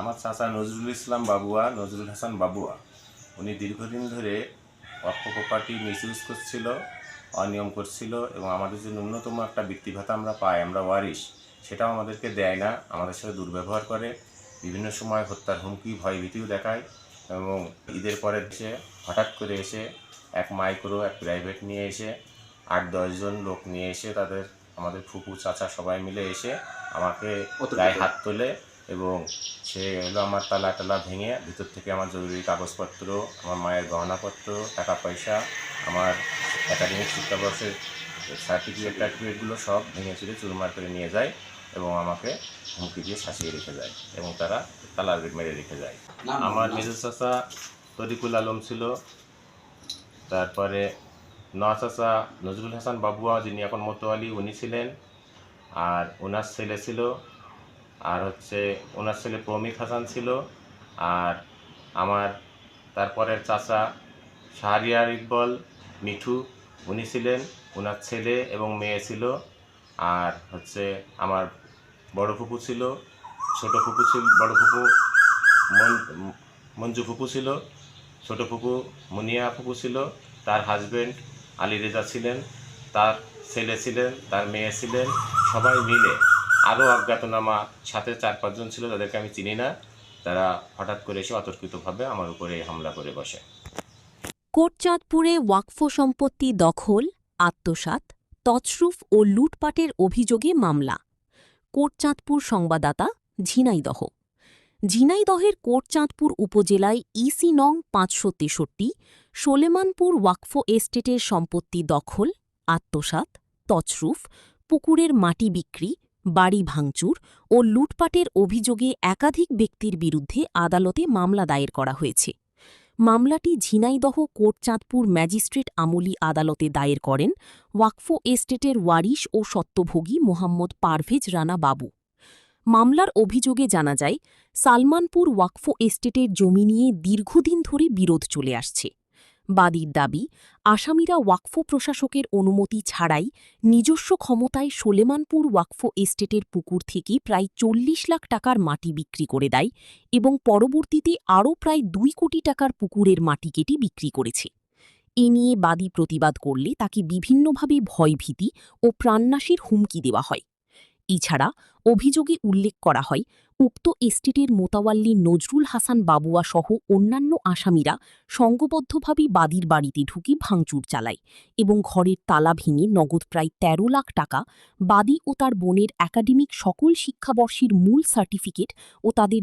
আমার চাচা নজরুল ইসলাম বাবুয়া, নজরুল হাসান বাবুয়া, উনি দীর্ঘদিন ধরে অর্থ প্রপার্টি মিসইউজ করছিল, অনিয়ম করছিল এবং আমাদের যে ন্যূনতম একটা বৃত্তি ভাতা আমরা পাই, আমরা ওয়ারিশ, সেটাও আমাদেরকে দেয় না, আমাদের সাথে দুর্ব্যবহার করে, বিভিন্ন সময় হত্যার হুমকি ভয়ভীতিও দেখায় এবং ঈদের পরে এসে হঠাৎ করে এসে এক মাইক্রো এক প্রাইভেট নিয়ে এসে ৮-১০ জন লোক নিয়ে এসে আমাদের ফুপু চাচা সবাই মিলে এসে আমাকে গায়ে হাত তোলে এবং সে হলো আমার তালা টালা ভেঙে ভিতর থেকে আমার জরুরি কাগজপত্র, আমার মায়ের গহনাপত্র, টাকা পয়সা, আমার একাডেমিক শিক্ষাবর্ষের সার্টিফিকেটগুলো সব ভেঙে চুরে চুরমার করে নিয়ে যায় এবং আমাকে হুমকি দিয়ে শাসিয়ে রেখে যায় এবং তারা তালার মেরে রেখে যায়। আমার মেজর চাচা তরিকুল আলম ছিল, তারপরে নওয়াজ চাচা নজরুল হাসান বাবুয়া, যিনি এখন মতোয়ালি, উনি ছিলেন, আর ওনার ছেলে ছিল, আর ওনার ছেলে প্রমিক হাসান ছিল, আর আমার তারপরের চাচা শাহরিয়ার ইকবল মিঠু, উনি ছিলেন, ওনার ছেলে এবং মেয়ে ছিল, আর আমার বড় ফুপু ছিল, ছোট ফুপু ছিল, বড় ফুপু মঞ্জু ফুপু ছিল, ছোট ফুপু মুনিয়া ফুপু ছিল, তার হাজবেন্ড আলী রেজা ছিলেন, তার ছেলে ছিলেন, তার মেয়ে ছিলেন, সবাই মিলে আরও অজ্ঞাতনামা সাথে ৪-৫ জন ছিল, তাদেরকে আমি চিনি না। তারা হঠাৎ করে এসে অতর্কিতভাবে আমার উপরে হামলা করে বসে। কোটচাঁদপুরে ওয়াকফ সম্পত্তি দখল, আত্মসাৎ, তছরুফ ও লুটপাটের অভিযোগে মামলা। কোটচাঁদপুর সংবাদদাতা, ঝিনাইদহ। ঝিনাইদহের কোটচাঁদপুর উপজেলায় ইসি নং ৫৬৩, সোলেমানপুর ওয়াকফ এস্টেটের সম্পত্তি দখল, আত্মসাৎ, তছরুফ, পুকুরের মাটি বিক্রি, বাড়ি ভাঙচুর ও লুটপাটের অভিযোগে একাধিক ব্যক্তির বিরুদ্ধে আদালতে মামলা দায়ের করা হয়েছে। মামলাটি ঝিনাইদহ কোটচাঁদপুর ম্যাজিস্ট্রেট আমলি আদালতে দায়ের করেন ওয়াকফ এস্টেটের ওয়ারিশ ও স্বত্বভোগী মোহাম্মদ পারভেজ রানা বাবু। মামলার অভিযোগে জানা যায়, সালমানপুর ওয়াকফ এস্টেটের জমি নিয়ে দীর্ঘদিন ধরে বিরোধ চলে আসছে। বাদীর দাবি, আসামিরা ওয়াকফ প্রশাসকের অনুমতি ছাড়াই নিজস্ব ক্ষমতায় সোলেমানপুর ওয়াকফ এস্টেটের পুকুর থেকে প্রায় ৪০ লাখ টাকার মাটি বিক্রি করে দেয় এবং পরবর্তীতে আরও প্রায় ২ কোটি টাকার পুকুরের মাটি কেটে বিক্রি করেছে। এ নিয়ে বাদী প্রতিবাদ করলে তাকে বিভিন্নভাবে ভয়ভীতি ও প্রাণনাশের হুমকি দেওয়া হয়। এছাড়া অভিযোগে উল্লেখ করা হয়, উক্ত এস্টেটের মোতাওয়াল্লি নজরুল হাসান বাবুয়া সহ অন্যান্য আসামিরা সংঘবদ্ধভাবে বাদীর বাড়িতে ঢুকে ভাঙচুর চালায় এবং ঘরের তালা ভেঙে নগদ প্রায় ১৩ লাখ টাকা, বাদী ও তার বোনের একাডেমিক সকল শিক্ষাবর্ষের মূল সার্টিফিকেট ও তাদের